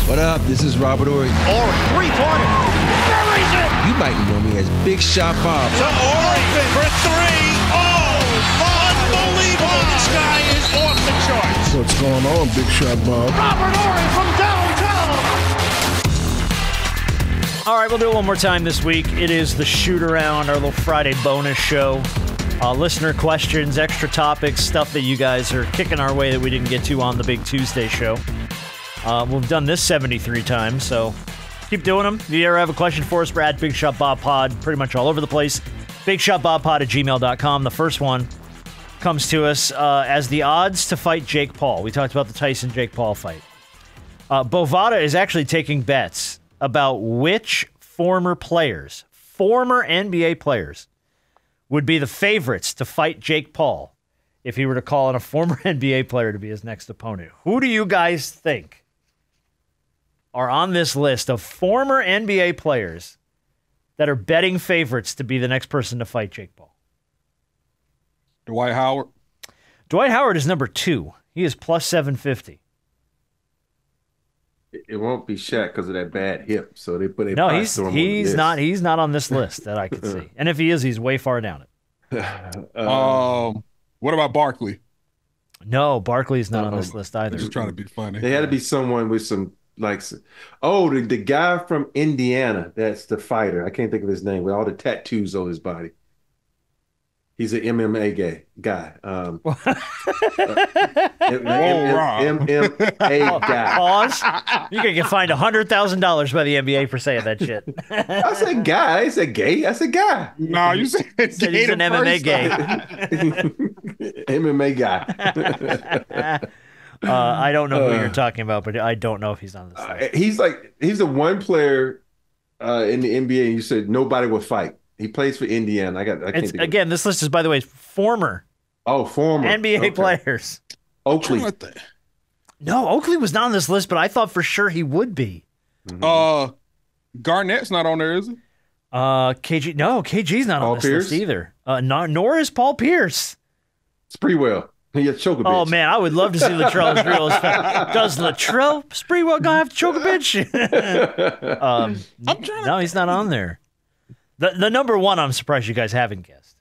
What up? This is Robert Ory. Or three-pointer. Buries it! You might know me as Big Shot Bob. To Ory for three. Oh, unbelievable. This guy is off the charts. What's going on, Big Shot Bob? Robert Ory from downtown. All right, we'll do it one more time this week. It is the Shoot Around, our little Friday bonus show. Listener questions, extra topics, stuff that you guys are kicking our way that we didn't get to on the Big Tuesday show. We've done this 73 times, so keep doing them. If you ever have a question for us, we're at Big Shot Bob Pod, pretty much all over the place. BigShotBobPod@gmail.com. The first one comes to us as the odds to fight Jake Paul. We talked about the Tyson-Jake Paul fight. Bovada is actually taking bets about which former NBA players, would be the favorites to fight Jake Paul if he were to call on a former NBA player to be his next opponent. Who do you guys think are on this list of former NBA players that are betting favorites to be the next person to fight Jake Paul? Dwight Howard. Dwight Howard is number 2. He is plus 750. It won't be Shaq because of that bad hip, so they put a No, he's not on this list that I can see. And if he is, he's way far down it. What about Barkley? No, Barkley's not on this list either. Just trying to be funny. They had to be someone with some the guy from Indiana. That's the fighter. I can't think of his name with all the tattoos on his body. He's an MMA guy. MMA guy. Pause. You can get fined $100,000 by the NBA for saying that shit. I said guy. I said gay. I said guy. No, you said He's an MMA gay. MMA guy. I don't know who you're talking about, but I don't know if he's on this list. He's the one player in the NBA. And you said nobody will fight. He plays for Indiana. Again, this list is, by the way, former NBA players. Oakley. No, Oakley was not on this list, but I thought for sure he would be. Mm-hmm. Garnett's not on there, is he? KG's not Paul on this Pierce? list either. Nor is Paul Pierce. Sprewell. He had choke a bitch. Oh, man, I would love to see Latrell's real. Does Latrell Sprewell gonna have to choke a bitch? No, he's not on there. The number one, I'm surprised you guys haven't guessed.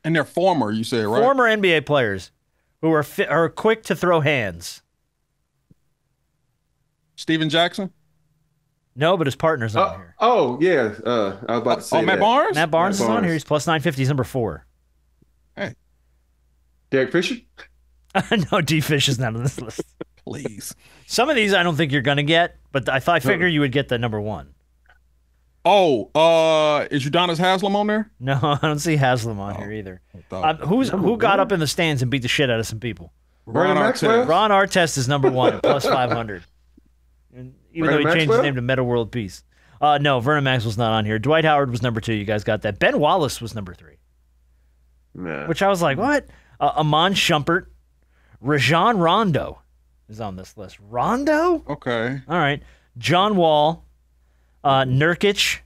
And they're former, you said, right? Former NBA players who are quick to throw hands. Steven Jackson? No, but his partner's on here. Oh, yeah. I was about to say Matt Barnes? Matt Barnes is on here. He's plus 950. He's number 4. Hey. Derek Fisher? No, D. Fish is not on this list. Please. Some of these I don't think you're going to get, but I figure you would get the number 1. Oh, is Udonis Haslem on there? No, I don't see Haslam on here either. Who got up in the stands and beat the shit out of some people? Ron Artest. Ron Artest is number 1 at plus 500. Even though he changed his name to Meta World Peace. No, Vernon Maxwell's not on here. Dwight Howard was number 2. You guys got that. Ben Wallace was number 3. Nah. Which I was like, what? Amon Shumpert. Rajon Rondo is on this list. Rondo? Okay. All right. John Wall. Nurkic,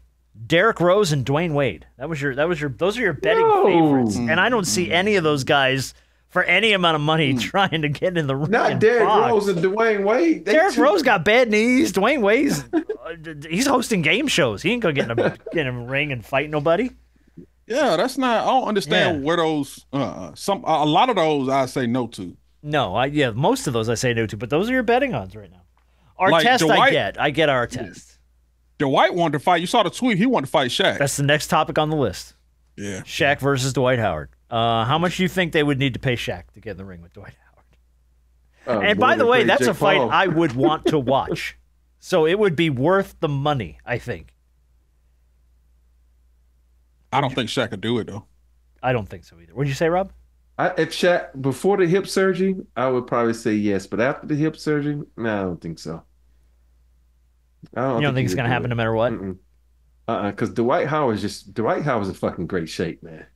Derrick Rose, and Dwayne Wade. Those are your betting favorites. And I don't see any of those guys for any amount of money trying to get in the ring. Not Derrick Rose and Dwayne Wade. Derrick Rose got bad knees. Dwayne Wade's he's hosting game shows. He ain't gonna get in a ring and fight nobody. Yeah, that's not. I don't understand where those. A lot of those I say no to. No, most of those I say no to. But those are your betting odds right now. Artest, Dwight, I get Artest. Dwight wanted to fight. You saw the tweet. He wanted to fight Shaq. That's the next topic on the list. Yeah. Shaq versus Dwight Howard. How much do you think they would need to pay Shaq to get in the ring with Dwight Howard? And by the way, that's a fight I would want to watch. So it would be worth the money, I think. I don't think Shaq could do it, though. I don't think so either. What did you say, Rob? If Shaq, before the hip surgery, I would probably say yes. But after the hip surgery, no, I don't think so. You don't think it's going to happen no matter what? Because Dwight Howard's in fucking great shape, man.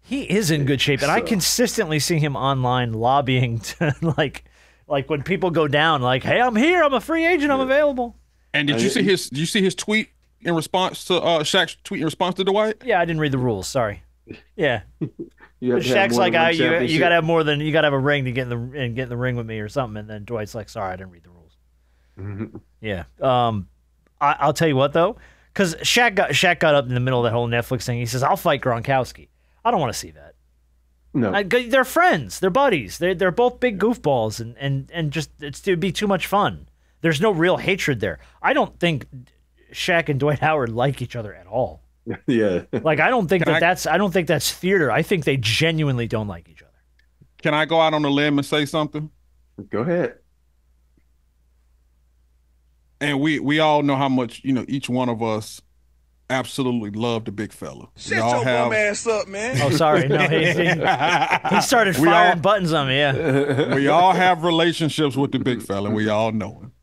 He is in good shape, and I consistently see him online lobbying to like when people go down, like, "Hey, I'm here. I'm a free agent. I'm available." And did you see his tweet in response to Shaq's tweet in response to Dwight? Yeah, I didn't read the rules. Sorry. Yeah. Shaq's like, you got to have more than you got to have a ring to get in the ring with me or something, and then Dwight's like, "Sorry, I didn't read the rules." Yeah. I'll tell you what though, because Shaq got up in the middle of that whole Netflix thing. He says, "I'll fight Gronkowski." I don't want to see that. No, they're friends. They're buddies. They're both big goofballs, and just it'd be too much fun. There's no real hatred there. I don't think Shaq and Dwight Howard like each other at all. Yeah. Like I don't think that's theater. I think they genuinely don't like each other. Can I go out on a limb and say something? Go ahead. And we all know how much, each one of us absolutely love the big fella. Shut your bum ass up, man. Oh, sorry. No, he started firing buttons on me, yeah. We all have relationships with the big fella, and we all know him.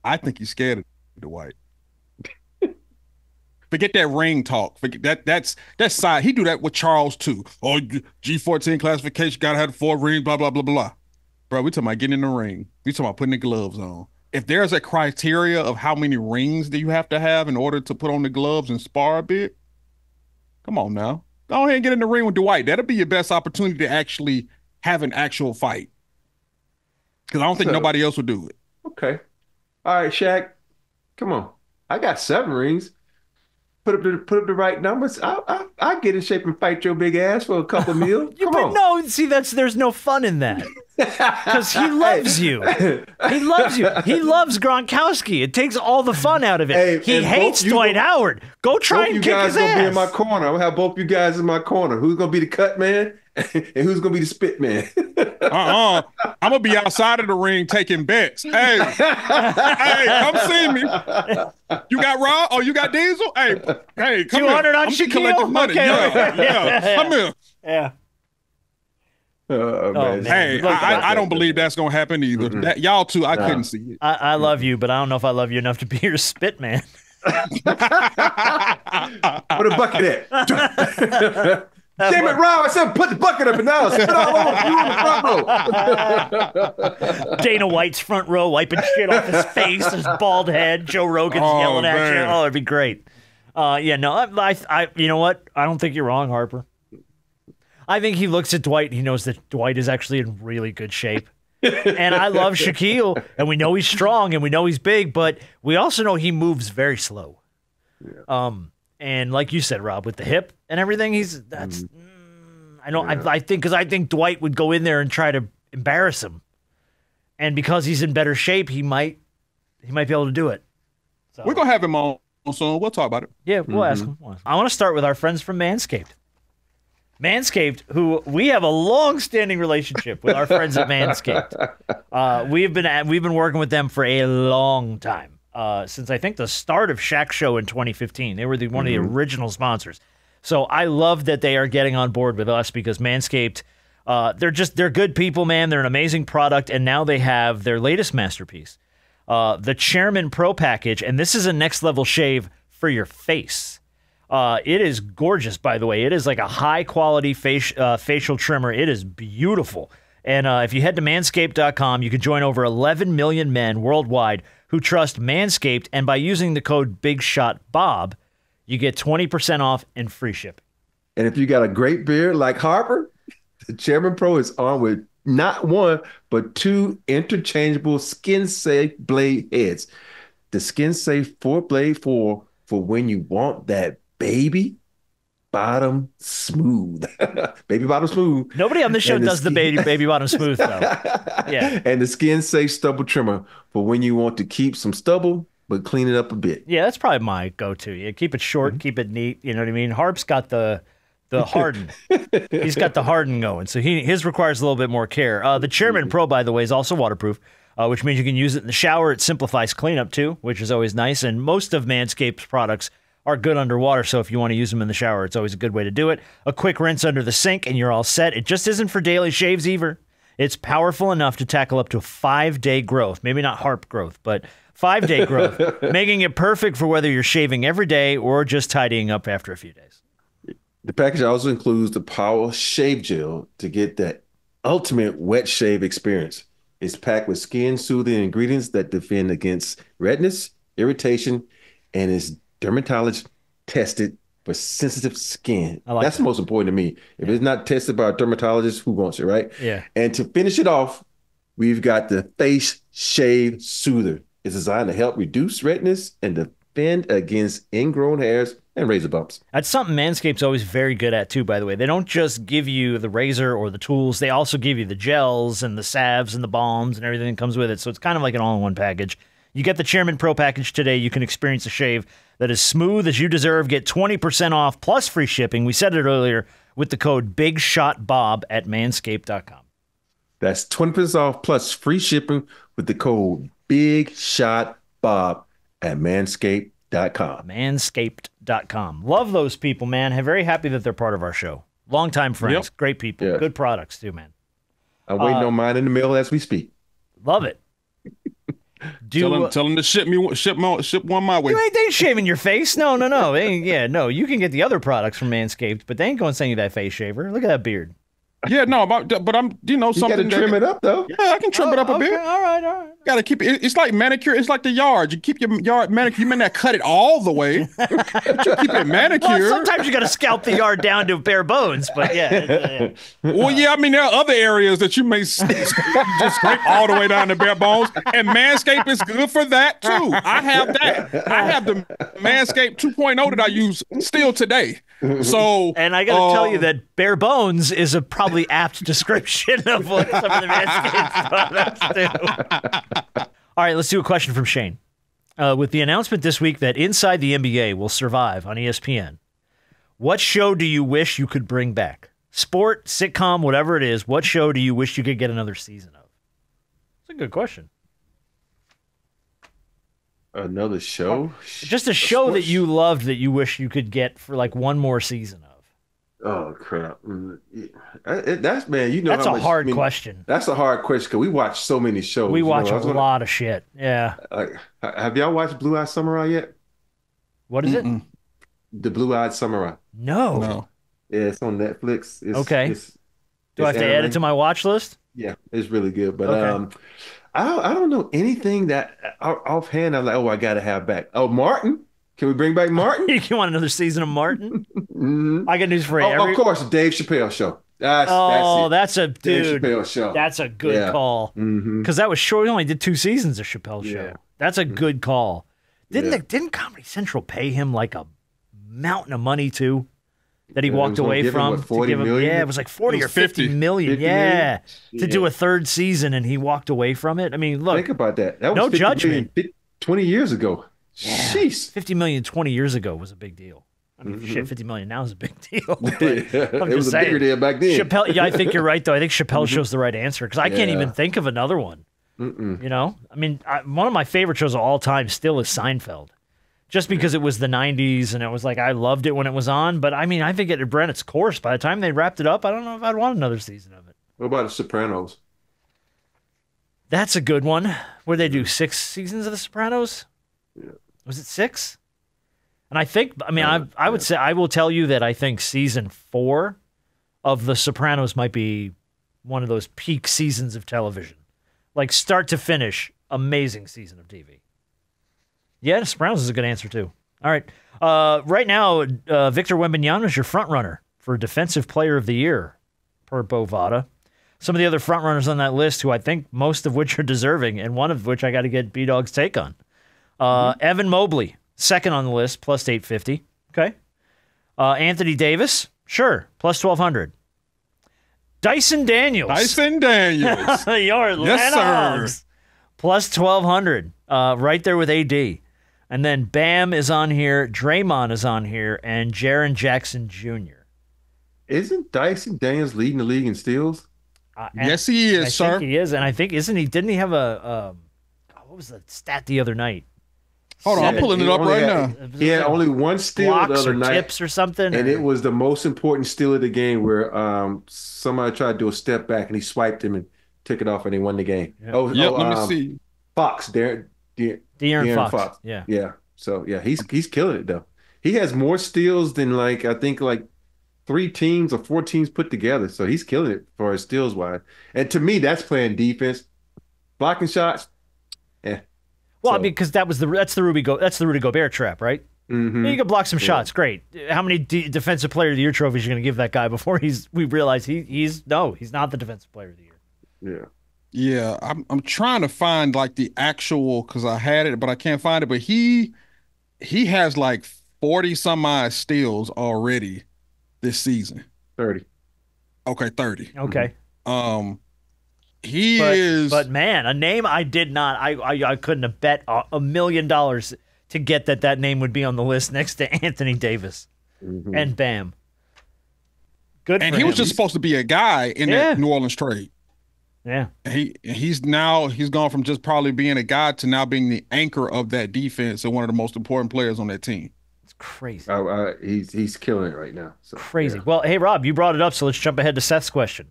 I think he's scared of Dwight. Forget that ring talk. Forget that's side. He do that with Charles too. Oh, G14 classification, gotta have the 4 rings, blah, blah, blah, blah. Bro, we talking about getting in the ring. We talking about putting the gloves on. If there's a criteria of how many rings do you have to have in order to put on the gloves and spar a bit, come on now. Go ahead and get in the ring with Dwight. That'll be your best opportunity to actually have an actual fight. Because I don't think nobody else will do it. Okay. All right, Shaq. Come on. I got 7 rings. Put up the right numbers. I get in shape and fight your big ass for a couple meals. Come on. No, see, there's no fun in that. Because he loves you. He loves you. He loves Gronkowski. It takes all the fun out of it. Hey, he hates Dwight Howard. Go try and kick his ass. You guys gonna be in my corner. I'll have both you guys in my corner. Who's gonna be the cut man and who's gonna be the spit man? I'm gonna be outside of the ring taking bets. Hey, come see me. You got Raw? Oh, you got Diesel? Hey, come 200 here. on I'm Shaquille? collecting money. Okay, Yeah, come here. Yeah. Man. Hey, I don't believe that's gonna happen either. That, y'all two, I couldn't see it. I love you, but I don't know if I love you enough to be your spit man. Put a bucket at. Damn it, Rob! I said put the bucket up and now spit all over you in the front row. Dana White's front row wiping shit off his face, his bald head. Joe Rogan's yelling at you. Oh, it'd be great. Yeah, no, I you know what? I don't think you're wrong, Harper. I think he looks at Dwight and he knows that Dwight is actually in really good shape. And I love Shaquille, and we know he's strong and we know he's big, but we also know he moves very slow. Yeah. And like you said, Rob, with the hip and everything, I think Dwight would go in there and try to embarrass him. And because he's in better shape, he might be able to do it. So, we're gonna have him on soon. We'll talk about it. Yeah, we'll ask him. I want to start with our friends from Manscaped. Manscaped, who we have a long-standing relationship with our friends at Manscaped. We've been working with them for a long time, since I think the start of Shaq Show in 2015. They were one of the original sponsors. So I love that they are getting on board with us because Manscaped, they're good people, man. They're an amazing product, and now they have their latest masterpiece, the Chairman Pro package, and this is a next-level shave for your face. It is gorgeous, by the way. It is like a high-quality facial trimmer. It is beautiful. And if you head to manscaped.com, you can join over 11 million men worldwide who trust Manscaped. And by using the code BIGSHOTBOB, you get 20% off and free shipping. And if you got a great beard like Harper, the Chairman Pro is armed with not 1, but 2 interchangeable skin-safe blade heads. The skin-safe 4-blade for when you want that baby bottom smooth. Baby bottom smooth. Nobody on this show does the baby bottom smooth, though. Yeah. And the skin safe stubble trimmer for when you want to keep some stubble, but clean it up a bit. Yeah, that's probably my go-to. Yeah, keep it short, keep it neat. You know what I mean? Harp's got the harden. He's got the harden going. So his requires a little bit more care. The Chairman Pro, by the way, is also waterproof, which means you can use it in the shower. It simplifies cleanup, too, which is always nice. And most of Manscaped's products are good underwater, so if you want to use them in the shower, it's always a good way to do it. A quick rinse under the sink, and you're all set. It just isn't for daily shaves either. It's powerful enough to tackle up to 5-day growth. Maybe not harp growth, but 5-day growth, making it perfect for whether you're shaving every day or just tidying up after a few days. The package also includes the Power Shave Gel to get that ultimate wet shave experience. It's packed with skin-soothing ingredients that defend against redness, irritation, and is dermatologist tested for sensitive skin. That's the most important to me. If it's not tested by a dermatologist, who wants it, right? Yeah. And to finish it off, we've got the Face Shave Soother. It's designed to help reduce redness and defend against ingrown hairs and razor bumps. That's something Manscaped's always very good at, too, by the way. They don't just give you the razor or the tools. They also give you the gels and the salves and the balms and everything that comes with it. So it's kind of like an all-in-one package. You get the Chairman Pro package today. You can experience a shave that is smooth as you deserve. Get 20% off plus free shipping. We said it earlier with the code BIGSHOTBOB at manscaped.com. That's 20% off plus free shipping with the code BIGSHOTBOB at manscaped.com. Manscaped.com. Love those people, man. I'm very happy that they're part of our show. Longtime friends. Yep. Great people. Yeah. Good products, too, man. I'm waiting on mine in the mail as we speak. Love it. Tell them to ship one my way. They ain't shaving your face. No. No, you can get the other products from Manscaped, but they ain't going to send you that face shaver. Look at that beard. Yeah, no, but I'm, You got something. to trim it up, though. Yeah, I can trim it up a bit. All right. Gotta keep it. It's like manicure. It's like the yard. You keep your yard manicured. You may not cut it all the way, but you keep it manicured. Well, sometimes you got to scalp the yard down to bare bones, but yeah. Well, yeah, I mean, there are other areas that you may just scrape all the way down to bare bones, and Manscaped is good for that, too. I have that. I have the Manscaped 2.0 that I use still today. So, And I got to tell you that bare bones is a probably apt description of what some of the Manscaped products do. All right, let's do a question from Shane. With the announcement this week that Inside the NBA will survive on ESPN, what show do you wish you could bring back? Sport, sitcom, whatever it is, what show do you wish you could get another season of? It's a good question. Another show? Just a show that you loved that you wish you could get for like one more season of. Oh, crap. That's, man, you know That's how a much, hard question. That's a hard question because we watch so many shows. We watch a lot of shit. Yeah. Have y'all watched Blue Eyed Samurai yet? What is it? The Blue Eyed Samurai. No. Yeah, it's on Netflix. Okay. Do I have to add it to my watch list? Yeah, it's really good. But Okay. I don't know anything that offhand I'm like, I got to have back. Oh, Martin. Can we bring back Martin? You want another season of Martin? I got news for you. Of course, Dave Chappelle show. That's a dude. Dave Chappelle show. That's a good call. Because that was short. He only did 2 seasons of Chappelle's show. That's a good call. Didn't Comedy Central pay him like a mountain of money too? That he walked away from? 40 million? Yeah, it was like 40 or 50 million. 50 yeah. million? To do a 3rd season, and he walked away from it. I mean, look. Think about that. That was no 50 judgment. million 20 years ago. Yeah. Jeez. 50 million 20 years ago was a big deal. I mean, shit, 50 million now is a big deal. But It I'm was just a bigger saying. deal back then. Chappelle, yeah, I think you're right, though. I think Chappelle shows the right answer because I can't even think of another one. You know? I mean, one of my favorite shows of all time still is Seinfeld. Just because it was the 90s and it was like I loved it when it was on. But I mean, I think it had run its course. By the time they wrapped it up, I don't know if I'd want another season of it. What about The Sopranos? That's a good one. Where they do 6 seasons of The Sopranos? Yeah. Was it 6? And I think, I mean, I would say, I will tell you that I think season 4 of The Sopranos might be one of those peak seasons of television. Like start to finish, amazing season of TV. Yeah, The Sopranos is a good answer too. All right. Right now, Victor Wembanyama is your front runner for Defensive Player of the Year per Bovada. Some of the other front runners on that list, who I think most of which are deserving, and one of which I got to get B-Dog's take on. Evan Mobley, second on the list, plus 850. Okay. Anthony Davis, sure, plus 1,200. Dyson Daniels. Your Atlanta Hawks, plus 1,200. Right there with AD. And then Bam is on here, Draymond is on here, and Jaren Jackson Jr. Isn't Dyson Daniels leading the league in steals? Yes, he is, sir. I think he is, and I think didn't he have a what was the stat the other night? Hold on, I'm pulling it up right now. He had only one steal the other night, tips or something, and it was the most important steal of the game, where somebody tried to do a step back and he swiped him and took it off, and they won the game. Yeah. Let me see. Fox, De'Aaron Fox. Yeah. So yeah, he's killing it though. He has more steals than I think 3 teams or 4 teams put together. So he's killing it for his steals wise. And to me, that's playing defense, blocking shots. Yeah. Well, because that's the Rudy Gobert trap, right? Mm-hmm. You can block some shots, great. How many Defensive Player of the Year trophies are you going to give that guy before we realize he's not the Defensive Player of the Year? Yeah. Yeah, I'm trying to find like the actual because I had it, but I can't find it. But he has like 40 some odd steals already this season. 30. Okay, 30. Okay. He But, is. but man, a name I did not. I couldn't have bet $1 million to get that name would be on the list next to Anthony Davis and Bam. Good. And for he him. was just supposed to be a guy in that New Orleans trade. Yeah. He's gone from just probably being a guy to now being the anchor of that defense and one of the most important players on that team. It's crazy. He's killing it right now. So, Crazy. yeah. Well, hey Rob, you brought it up, so let's jump ahead to Seth's question.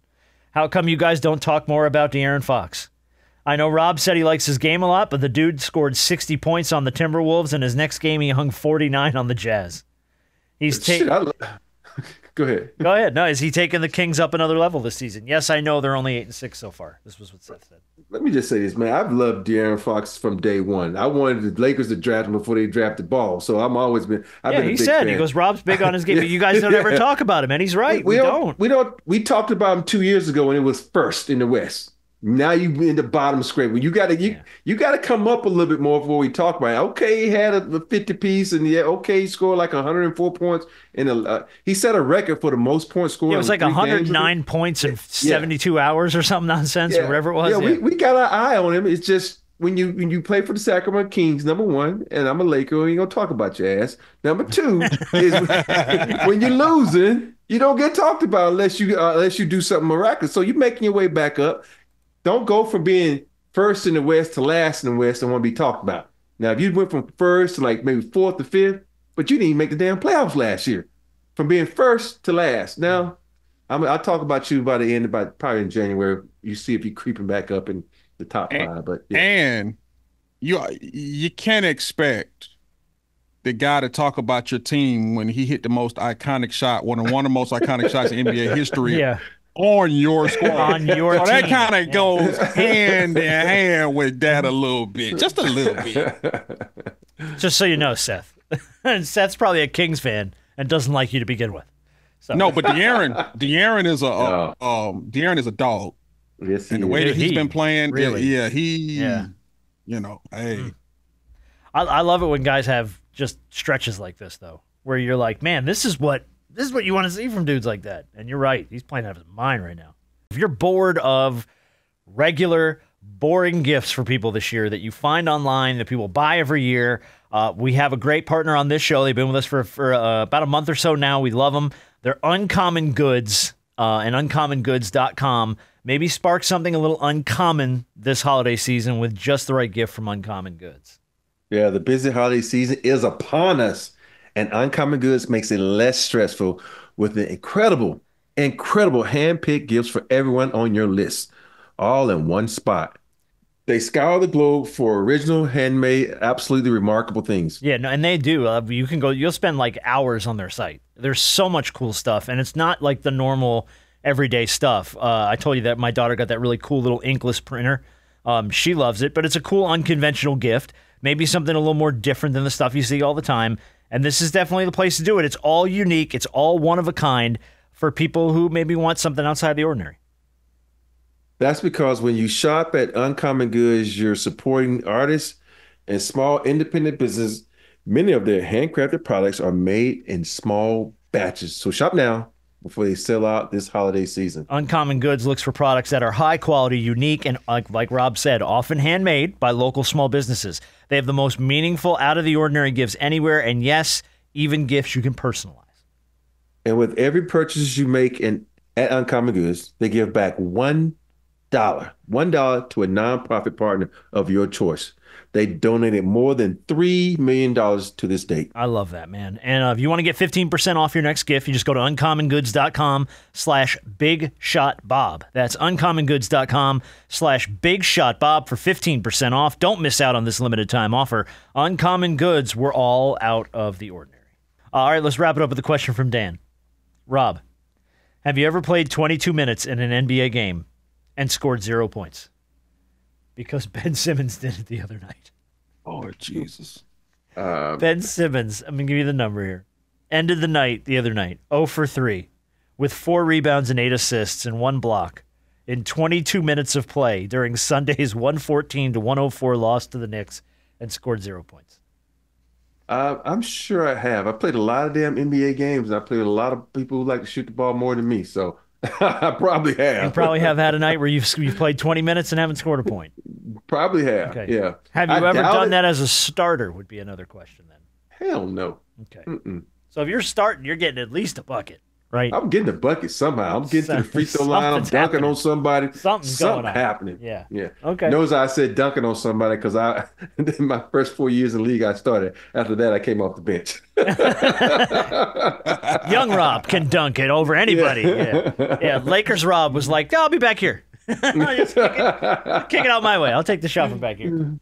How come you guys don't talk more about De'Aaron Fox? I know Rob said he likes his game a lot, but the dude scored 60 points on the Timberwolves, and his next game he hung 49 on the Jazz. Go ahead. Go ahead. No, is he taking the Kings up another level this season? Yes, I know they're only 8-6 so far. This was what Seth said. Let me just say this, man. I've loved De'Aaron Fox from day one. I wanted the Lakers to draft him before they drafted Ball, so I've been a he big said fan. he goes, Rob's big on his game. You guys don't ever talk about him, and he's right. We don't. We talked about him 2 years ago when it was first in the West. Now you in the bottom scrape. Well, you got to come up a little bit more before we talk about it. Okay, he had a 50 piece, and he scored like 104 points. He set a record for the most points scored. It was like 109 points in 72 hours or something nonsense or whatever it was. Yeah, we got our eye on him. It's just when you play for the Sacramento Kings, number one, and I'm a Laker, we ain't gonna talk about your ass. Number two is when you're losing, you don't get talked about unless you do something miraculous. So you're making your way back up. Don't go from being first in the West to last in the West and want to be talked about. Now, if you went from first to like maybe fourth to fifth, but you didn't even make the damn playoffs last year, from being first to last. Now, I'll talk about you by the end, probably in January. You see if you're creeping back up in the top five. But yeah. And you can't expect the guy to talk about your team when he hit the most iconic shot, one of the most iconic shots in NBA history. Yeah. On your squad. On your so team. that kind of goes hand in hand with that a little bit. Just a little bit. Just so you know, Seth. And Seth's probably a Kings fan and doesn't like you to begin with. So. No, but De'Aaron is a dog. Yes, and the way that he's been playing, really? you know, hey. I love it when guys have just stretches like this, though, where you're like, man, this is what you want to see from dudes like that. And you're right. He's playing out of his mind right now. If you're bored of regular, boring gifts for people this year that you find online that people buy every year, we have a great partner on this show. They've been with us for about a month or so now. We love them. They're Uncommon Goods and uncommongoods.com. Maybe spark something a little uncommon this holiday season with just the right gift from Uncommon Goods. Yeah, the busy holiday season is upon us. And Uncommon Goods makes it less stressful with the incredible hand-picked gifts for everyone on your list, all in one spot. They scour the globe for original, handmade, absolutely remarkable things. Yeah, no, and they do. You'll spend like hours on their site. There's so much cool stuff, and it's not like the normal everyday stuff. I told you that my daughter got that really cool little inkless printer. She loves it, but it's a cool, unconventional gift. Maybe something a little more different than the stuff you see all the time. And this is definitely the place to do it. It's all unique. It's all one of a kind for people who maybe want something outside the ordinary. That's because when you shop at Uncommon Goods, you're supporting artists and small independent business. Many of their handcrafted products are made in small batches. So shop now before they sell out this holiday season. Uncommon Goods looks for products that are high quality, unique, and like Rob said, often handmade by local small businesses. They have the most meaningful, out-of-the-ordinary gifts anywhere, and yes, even gifts you can personalize. And with every purchase you make at Uncommon Goods, they give back $1 to a nonprofit partner of your choice. They donated more than $3 million to this date. I love that, man. And if you want to get 15% off your next gift, you just go to uncommongoods.com/bigshotbob. That's uncommongoods.com/bigshotbob for 15% off. Don't miss out on this limited time offer. Uncommon Goods, we're all out of the ordinary. All right, let's wrap it up with a question from Dan. Rob, have you ever played 22 minutes in an NBA game and scored 0 points? Because Ben Simmons did it the other night. Oh, Jesus. Ben Simmons, I'm going to give you the number here. Ended the night the other night, 0 for 3, with 4 rebounds and 8 assists and 1 block. in 22 minutes of play during Sunday's 114-104 loss to the Knicks and scored 0 points? I'm sure I have. I played a lot of damn NBA games, and I played with a lot of people who like to shoot the ball more than me. So I probably have. You probably have had a night where you've played 20 minutes and haven't scored a point. Probably have. Okay. Yeah. Have you ever done that as a starter? Would be another question then. Hell no. Okay. Mm-mm. So if you're starting, you're getting at least a bucket, right? I'm getting a bucket somehow. I'm getting to the free throw line. I'm dunking happening. on somebody. Something's going on. happening. Yeah. Yeah. Okay. Notice I said dunking on somebody because in my first 4 years in the league, I started. After that, I came off the bench. Young Rob can dunk it over anybody. Yeah. Lakers Rob was like, I'll be back here. Just kick it out my way. I'll take the shot from back here.